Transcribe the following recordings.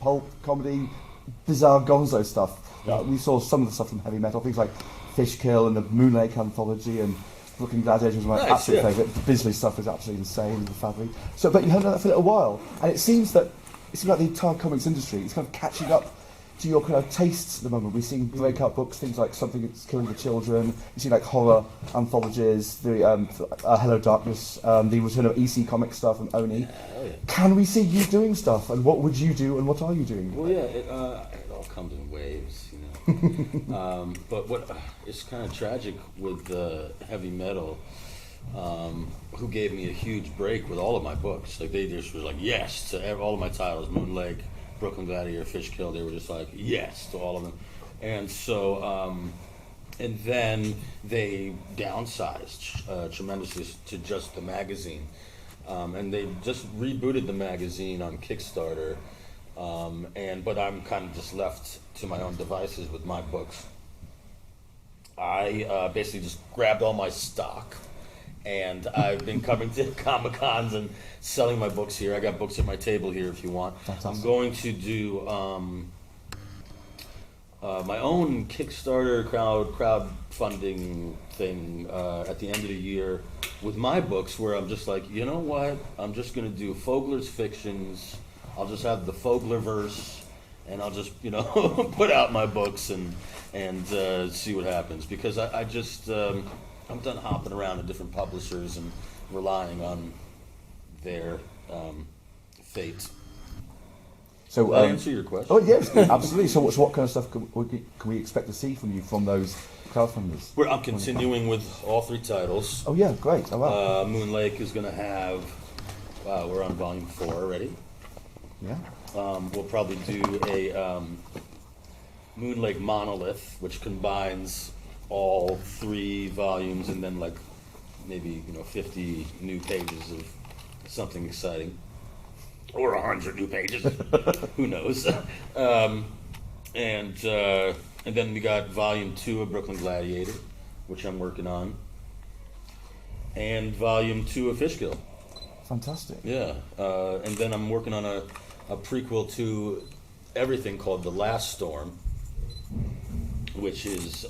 pulp, comedy, bizarre gonzo stuff. We saw some of the stuff from heavy metal, things like Fishkill and the Moon Lake anthology and Brooklyn Gladiators was my absolute favourite. The Bisley stuff is absolutely insane, the fabric. So, but you haven't done that for a little while, and it seems like the entire comics industry is kind of catching up to your kind of tastes at the moment. We're seeing breakout books, things like Something That's Killing the Children. We see like horror anthologies, the Hello Darkness, the return of EC comic stuff and Oni. Can we see you doing stuff? And what would you do? And what are you doing? Well, it all comes in waves, you know. But what it's kind of tragic with heavy metal. Who gave me a huge break with all of my books? Like they just was like yes to all of my titles, Moon Lake, Brooklyn Gladiator, Fishkill. They were just like yes to all of them, and so and then they downsized tremendously to just the magazine, and they just rebooted the magazine on Kickstarter, but I'm kind of just left to my own devices with my books. I basically just grabbed all my stock. And I've been coming to Comic Cons and selling my books here. I got books at my table here if you want. That's I'm awesome. going to do my own Kickstarter crowdfunding thing at the end of the year with my books, where I'm just like, you know what? I'm just going to do Fogler's fictions. I'll just have the Foglerverse, and I'll just put out my books and see what happens, because I just. I'm done hopping around to different publishers and relying on their fate. So, Did I answer your question? Oh yes, absolutely. So what kind of stuff can we expect to see from you from those crowdfunders? I'm continuing with all 3 titles. Oh yeah, great. Oh, wow. Moon Lake is going to have. Wow, we're on volume 4 already. Yeah. We'll probably do a Moon Lake Monolith, which combines all 3 volumes and then like maybe 50 new pages of something exciting, or 100 new pages. Who knows? And then we got volume 2 of Brooklyn Gladiator, which I'm working on, and volume 2 of Fishkill. Fantastic. Yeah, and then I'm working on a prequel to everything called The Last Storm, which is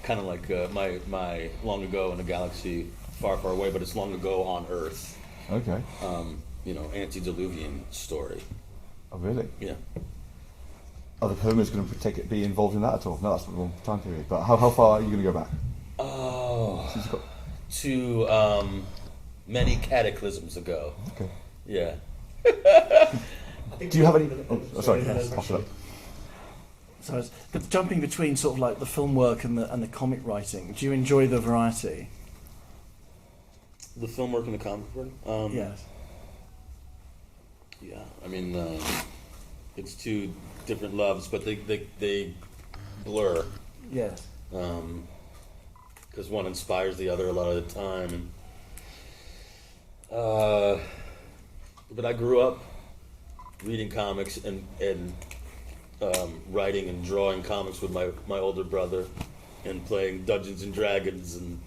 kind of like my Long Ago in a Galaxy Far, Far Away, but it's Long Ago on Earth. Okay. Antediluvian story. Oh really? Yeah. Are the Pumas going to be involved in that at all? No, that's the wrong time period. But how far are you going to go back? Oh, to many cataclysms ago. Okay. Yeah. Do you have any? Oh, sorry. Pass it up. So, but jumping between sort of like the film work and the comic writing, do you enjoy the variety? The film work and the comic work? Yes. Yeah, I mean, it's 2 different loves, but they blur. Yes. Because one inspires the other a lot of the time. But I grew up reading comics and writing and drawing comics with my older brother, and playing Dungeons and Dragons and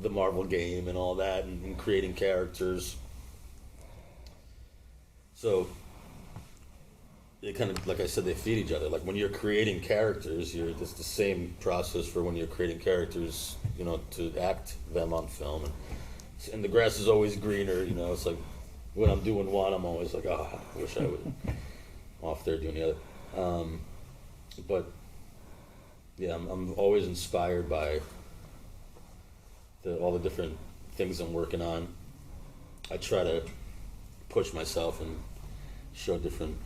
the Marvel game and all that, and creating characters. So they kind of, like I said, they feed each other. Like when you're creating characters, it's the same process for when you're creating characters, to act them on film. And the grass is always greener, it's like when I'm doing one, I'm always like, I wish I would off there doing the other. But yeah, I'm always inspired by all the different things I'm working on. I try to push myself and show different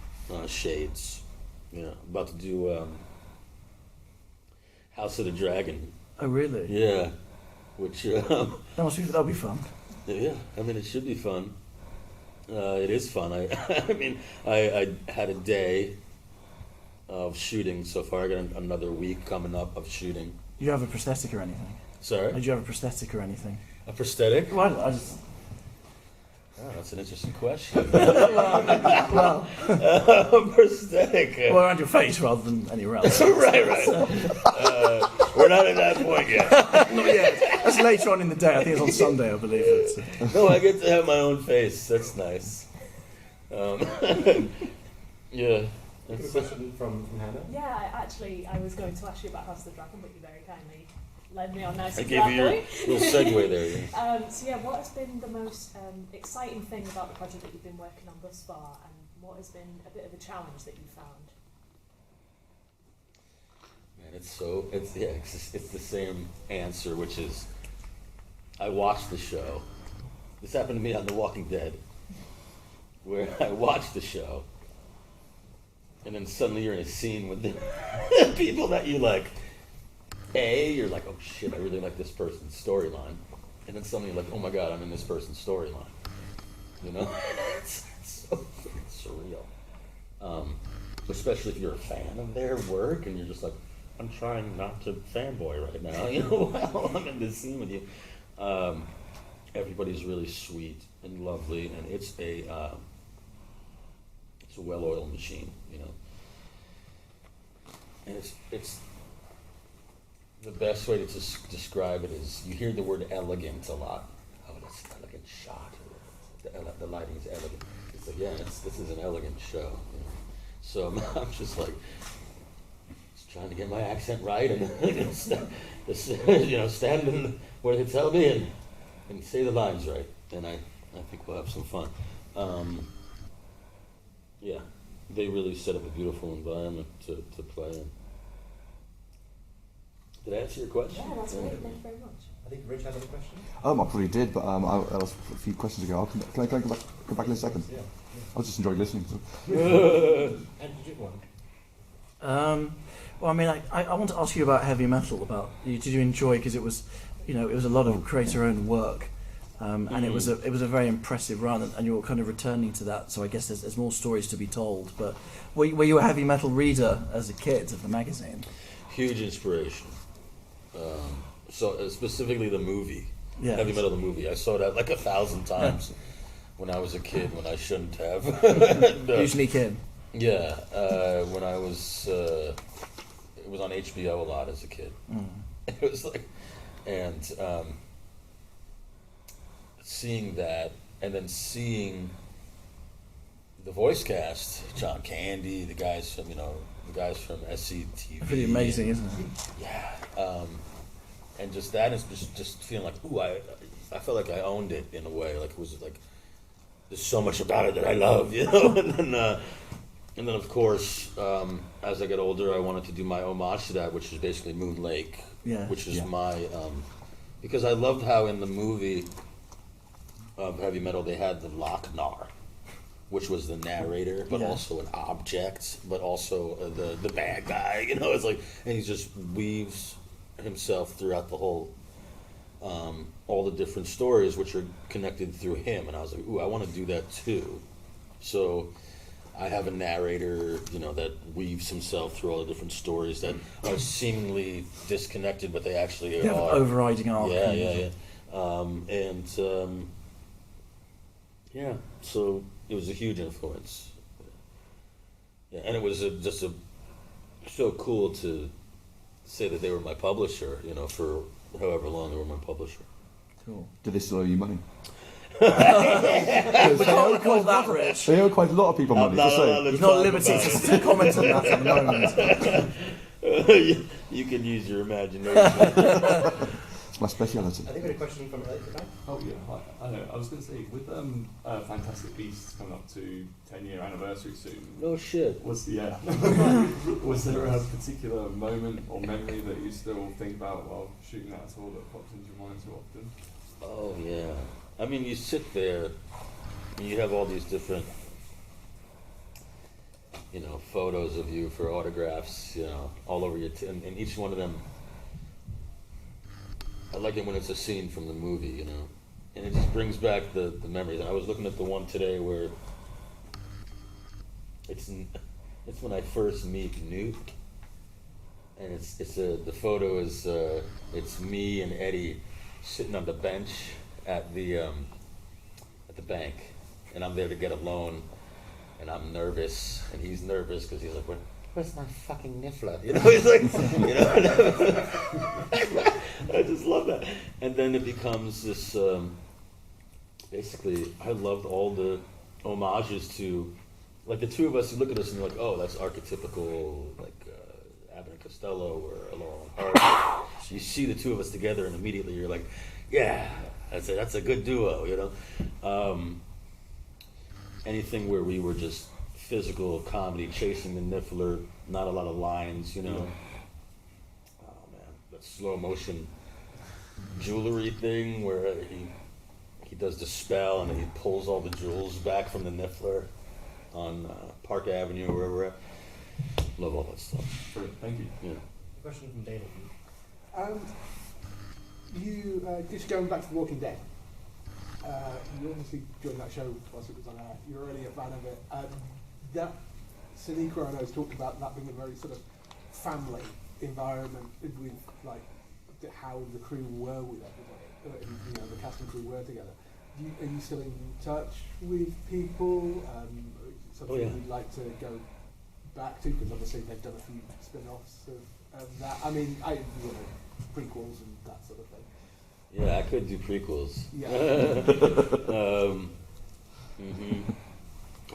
shades. About to do House of the Dragon. Oh really? Yeah, which that'll be fun. Yeah, I mean it should be fun. It is fun. I mean I had a day of shooting so far. I got another week coming up of shooting. Do you have a prosthetic or anything? Sorry? Did you have a prosthetic or anything? A prosthetic? Well, I just... Oh, that's an interesting question. well, prosthetic. Well, around your face rather than anywhere else. right. We're not at that point yet. Not yet. That's later on in the day. I think it's on Sunday, I believe. No, I get to have my own face. That's nice. Yeah. A question from Hannah. Yeah, I was going to ask you about House of the Dragon, but you very kindly led me on nicely. I gave you your little segue there. Yeah. So yeah, what has been the most exciting thing about the project that you've been working on thus far, and what has been a bit of a challenge that you found? Man, it's the same answer, which is I watched the show. This happened to me on The Walking Dead, where I watched the show, and then suddenly you're in a scene with the people that you like. You're like, oh shit, I really like this person's storyline. And then suddenly you're like, oh my god, I'm in this person's storyline. You know? It's so freaking surreal. Especially if you're a fan of their work and you're just like, I'm trying not to fanboy right now. You know, while I'm in this scene with you. Everybody's really sweet and lovely, and it's a well-oiled machine, you know. And it's the best way to describe it is you hear the word elegant a lot. Oh, that's an elegant shot. The lighting is elegant. It's like, yeah, this is an elegant show. You know? So I'm just like trying to get my accent right and stand in where they tell me and say the lines right. And I think we'll have some fun. Yeah, they really set up a beautiful environment to play in. Did I answer your question? Yeah, that's great. Thank you very much. I think Rich had a question. I probably did, but that was a few questions ago. Can I come back in a second? Yeah. I was just enjoying listening. So. And did you have one? Well, I mean, I want to ask you about heavy metal. Did you enjoy? Because it was a lot of creator-owned work, and it was a very impressive run, and you're kind of returning to that. So I guess there's more stories to be told. But were you a heavy metal reader as a kid of the magazine? Huge inspiration. So specifically the movie, Heavy Metal the movie. I saw that like 1,000 times when I was a kid when I shouldn't have. Usually kid. Yeah, when I was, it was on HBO a lot as a kid. It was like, and seeing that, and then seeing the voice cast, John Candy, the guys from SCTV. Pretty amazing, isn't it? Yeah, and just that is just feeling like, ooh, I felt like I owned it in a way, like it was like, there's so much about it that I love, you know, and then of course, as I got older, I wanted to do my homage to that, which is basically Moon Lake, which is my, because I loved how in the movie of Heavy Metal they had the Lochnar, which was the narrator, but also an object, but also the bad guy, you know, it's like, and he just weaves himself throughout the whole, all the different stories which are connected through him, and I was like, ooh, I want to do that too. So I have a narrator, you know, that weaves himself through all the different stories that are seemingly disconnected, but they actually are. Overriding arc. Yeah. So it was a huge influence. Yeah, and it was so cool to say that they were my publisher, you know, for however long they were my publisher. Cool. Did they still owe you money? We can't call that rich. They owe quite a lot of people money. Just saying. You're not at liberty to comment on that at the moment. You can use your imagination. It's my speciality. I think we had a question from Elliot back. Oh yeah, I was going to say, with Fantastic Beasts coming up to 10-year anniversary soon. No shit. Was there a particular moment or memory that you still think about while shooting that at all that pops into your mind so often? Oh yeah. I mean, you sit there and you have all these different, you know, photos of you for autographs, you know, all over your, and each one of them, I like it when it's a scene from the movie, you know, and it just brings back the memories. And I was looking at the one today where it's when I first meet Newt, and the photo is it's me and Eddie sitting on the bench at the bank, and I'm there to get a loan, and I'm nervous, and he's nervous because he's like, where's my fucking niffler? You know, he's like, you know, I just love that. And then it becomes this, basically, I loved all the homages to Like the two of us, you look at us and you're like, oh, that's archetypical, like Abbott and Costello or Laurel and Hardy. You see the two of us together, and immediately you're like, yeah, that's a good duo, you know. Anything where we were just physical comedy, chasing the Niffler, not a lot of lines, you know. Oh man, that slow motion jewelry thing where he does the spell and then he pulls all the jewels back from the Niffler on Park Avenue or wherever we're at. Love all that stuff. Great, thank you. Yeah. A question from David. Just going back to The Walking Dead. You obviously joined that show whilst it was on air. You're already a fan of it. That Sonequa, I know, has talked about that being a very sort of family environment with like how the crew were with everybody, you know, the cast and crew were together. Are you still in touch with people? Something you'd like to go back to, because obviously they've done a few spin-offs of that. I mean, prequels and that sort of thing. Yeah, I could do prequels. Yeah.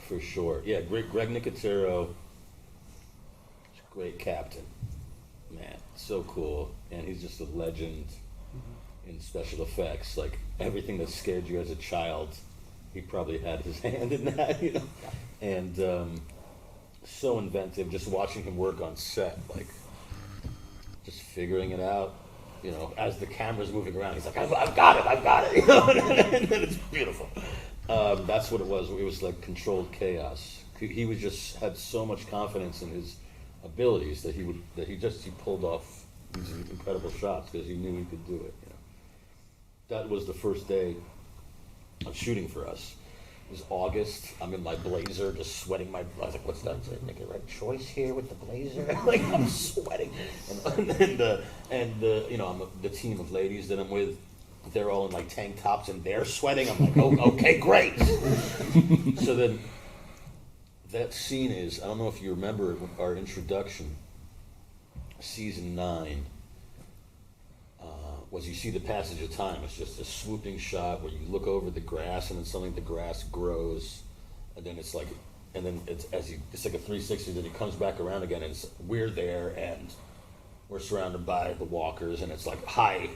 For sure. Yeah, Greg Nicotero, great captain. Man, so cool. And he's just a legend in special effects. Like, everything that scared you as a child, he probably had his hand in that, you know? And so inventive, just watching him work on set, like, just figuring it out. You know, as the camera's moving around, he's like, I've got it, you know, and then it's beautiful. That's what it was. It was like controlled chaos. He was just had so much confidence in his abilities that he pulled off these incredible shots because he knew he could do it. You know, that was the first day of shooting for us. It was August. I'm in my blazer, just sweating. I was like, "What's that? Did I make the right choice here with the blazer?" Like, I'm sweating, and you know, the team of ladies that I'm with, they're all in like tank tops and they're sweating. I'm like, "Oh, okay, great." So then, that scene is, I don't know if you remember our introduction, season 9. Was you see the passage of time. It's just a swooping shot where you look over the grass and then suddenly the grass grows, and then it's like, and then it's like a 360. Then he comes back around again, and we're there, and we're surrounded by the walkers, and it's like high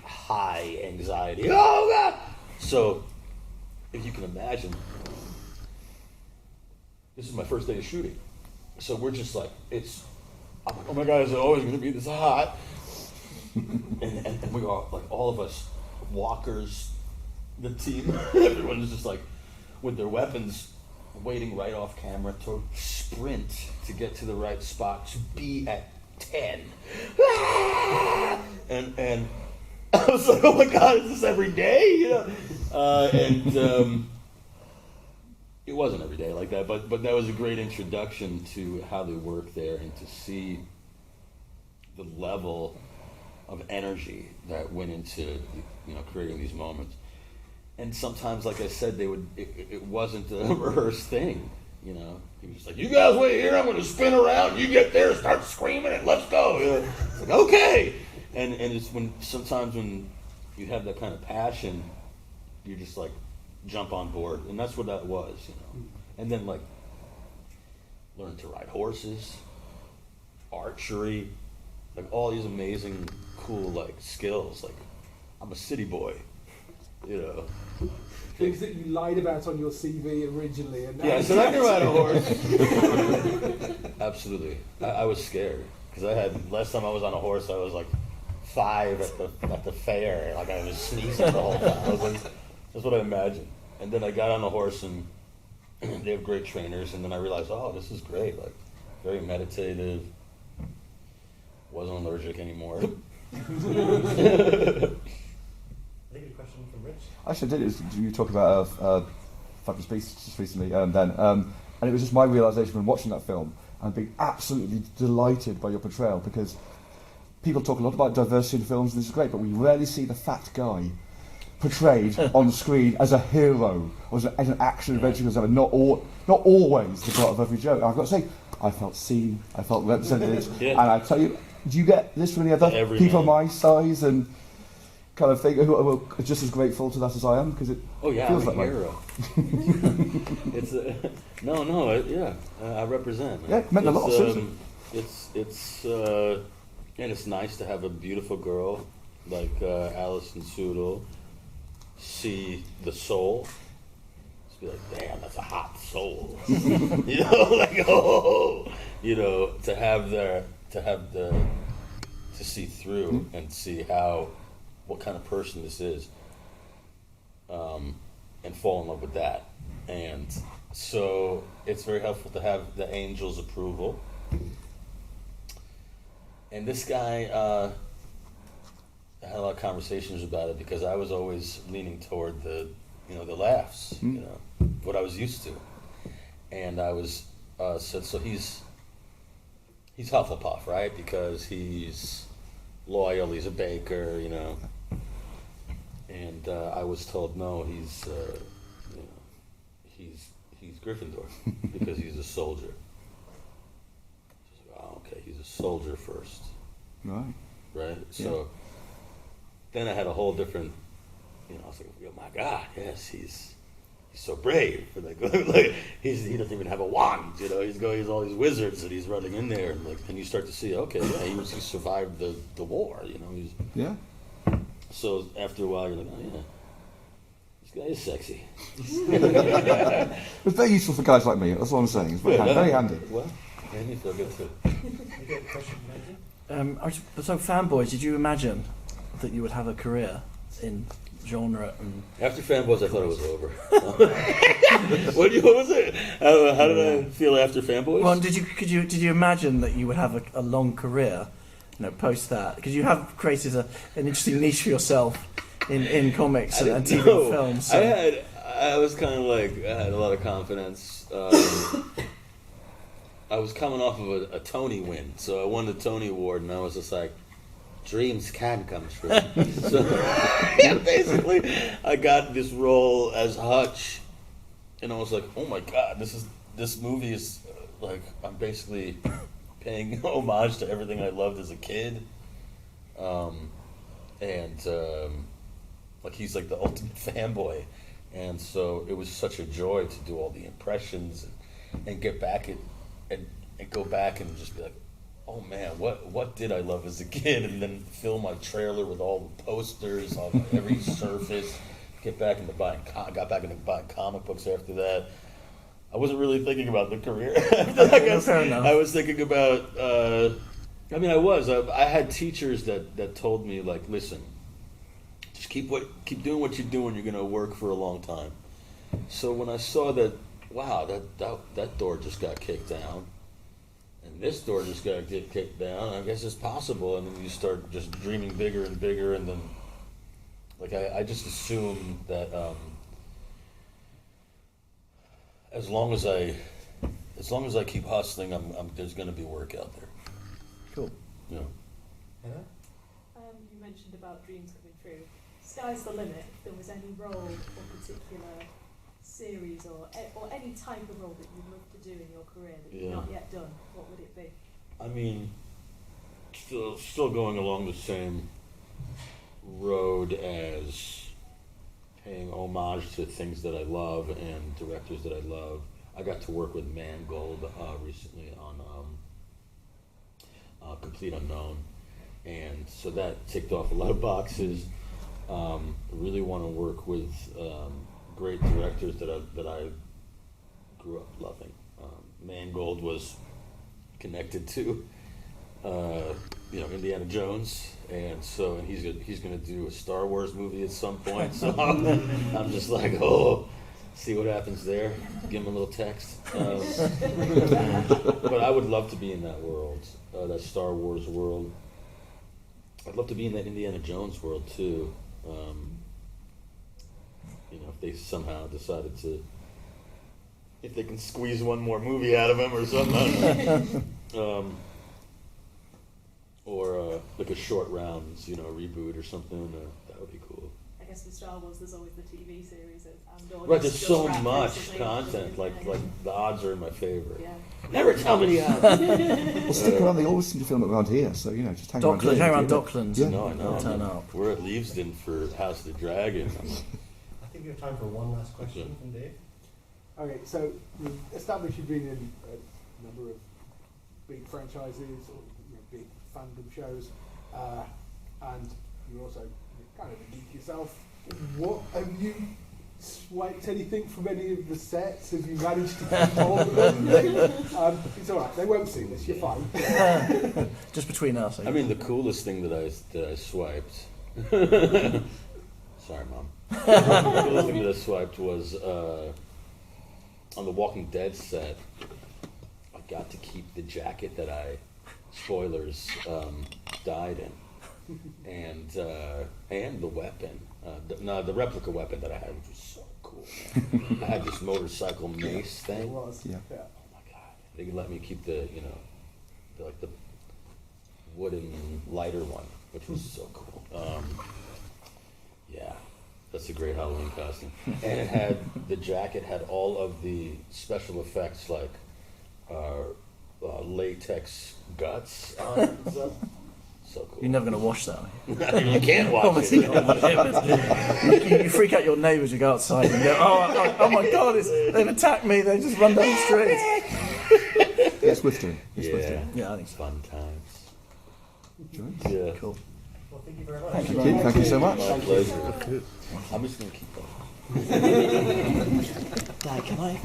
anxiety. Oh God! So, if you can imagine, this is my first day of shooting, so we're just like, I'm like, oh my God, is it always going to be this hot? and we are like, all of us walkers, the team, everyone is just like with their weapons waiting right off camera to sprint to get to the right spot to be at 10. And I was like, oh my God, is this every day? You know? It wasn't every day like that, but that was a great introduction to how they work there and to see the level of energy that went into, you know, creating these moments. And sometimes, like I said, it wasn't a rehearsed thing, you know. He was just like, you guys wait here, I'm going to spin around, you get there, start screaming, and let's go. You know? It's like, okay. And it's sometimes when you have that kind of passion, you just like jump on board. And that's what that was, you know. And then like learn to ride horses, archery, like all these amazing, cool like skills. Like, I'm a city boy, you know. Things that you lied about on your CV originally, and now So I can ride a horse. Absolutely, I was scared because last time I was on a horse, I was like 5 at the fair, like I was sneezing the whole time. I was like, that's what I imagined. And then I got on a horse, and they have great trainers. And then I realized, oh, this is great. Like, very meditative. Wasn't allergic anymore. I think a question from Rich. Actually, I did. You talk about Fabulous Beasts just recently, and it was just my realisation when watching that film and being absolutely delighted by your portrayal, because people talk a lot about diversity in films, and this is great, but we rarely see the fat guy portrayed on screen as a hero or as an action adventure, not always the part of every joke. And I've got to say, I felt seen, I felt represented, and I tell you, do you get this from any other people my size? And kind of thing who are just as grateful to that as I am because it Oh yeah, feels I'm like a hero. It's I represent. Man. Yeah, it meant a lot, seriously. It's and it's nice to have a beautiful girl like Alison Sudol see the soul. Just be like, damn, that's a hot soul. You know, like oh, you know, to see through and see what kind of person this is, and fall in love with that. And so it's very helpful to have the angel's approval. And this guy, I had a lot of conversations about it because I was always leaning toward the laughs, what I was used to. And I was said, so he's Hufflepuff, right? Because he's loyal, he's a baker, And I was told no, he's Gryffindor because he's a soldier. Oh, okay, he's a soldier first. Right. Right? So then I had a whole different, I was like, oh my God, yes, he's so brave. Like he doesn't even have a wand, he's all these wizards and he's running in there and you start to see, okay, yeah, he survived the war, he's Yeah. So after a while you're like, oh yeah, this guy is sexy. It's very useful for guys like me, that's what I'm saying. It's very handy. Well, made me feel good too. You got a question, Major? So Fanboys, did you imagine that you would have a career in genre and After Fanboys, I thought it was over. What was it? How did I feel after Fanboys? well, did you imagine that you would have a long career, post that? Because you have created an interesting niche for yourself in comics and TV and films. So. I was kind of like, I had a lot of confidence. I was coming off of a Tony win, so I won the Tony Award, and I was just like, dreams can come true. So basically, I got this role as Hutch, and I was like, oh my God, this movie is like, I'm basically paying homage to everything I loved as a kid, like he's like the ultimate fanboy, and so it was such a joy to do all the impressions and get back and go back and just be like, oh man, what did I love as a kid? And then fill my trailer with all the posters on every surface. Got back into buying comic books after that. I wasn't really thinking about the career. Fair enough. I was thinking about. I had teachers that told me like, listen, just keep doing what you're doing. You're going to work for a long time. So when I saw that, wow, that door just got kicked down. And this door just got to get kicked down. I guess it's possible, and then you start just dreaming bigger and bigger, and then, like, I just assume that as long as I keep hustling, there's going to be work out there. Cool. Yeah. Hello? You mentioned about dreams coming true. Sky's the limit. If there was any role or particular series or any type of role that you'd love to do in your career that you've not yet done, what would it be? I mean, still going along the same road as paying homage to things that I love and directors that I love. I got to work with Mangold recently on Complete Unknown, and so that ticked off a lot of boxes. I really want to work with great directors that I grew up loving. Mangold was connected to Indiana Jones, and he's going to do a Star Wars movie at some point. So I'm just like, see what happens there. Give him a little text. But I would love to be in that world, that Star Wars world. I'd love to be in that Indiana Jones world too. If they somehow decided to, if they can squeeze one more movie out of him or something, or like a short rounds, reboot or something, that would be cool. I guess with Star Wars, there's always the TV series and or Right, just there's so wrap much recently, content. Like the odds are in my favor. yeah. Never tell me the odds. Well, stick around. They always seem to film it around here, so you know, just hang around. Docklands, here, hang around you know. Docklands. Yeah. No, I know. They'll turn up. We're at Leavesden for House of the Dragon. I think we have time for one last question from Dave. Okay, so you've established you've been in a number of big franchises or big fandom shows, and you're also kind of a geek yourself. What have you swiped anything from any of the sets? Have you managed to keep hold of anything? It's all right. They won't see this. You're fine. Just between us. I mean, the coolest thing that I swiped. Sorry, Mom. The coolest thing that I swiped was on the Walking Dead set. I got to keep the jacket that I, spoilers, died in, and the weapon. The replica weapon that I had, which was so cool. I had this motorcycle mace It thing. was. Yeah. Yeah. Oh my god! They let me keep the the wooden lighter one, which was so cool. Yeah, that's a great Halloween costume. And it had the jacket had all of the special effects like latex guts on it and stuff. So cool. You're never going to wash that. Are you? You can't watch Obviously it. not. You freak out your neighbours. You go outside and go, oh my God, they've attacked me. They just run down the street. Yeah, Swifter. Yeah, Yeah, I think so. fun times. Joyce. Yeah, Cool. Well, thank you very much. Thank you. Thank you so much. my pleasure. I'm just gonna keep going. Dad, can I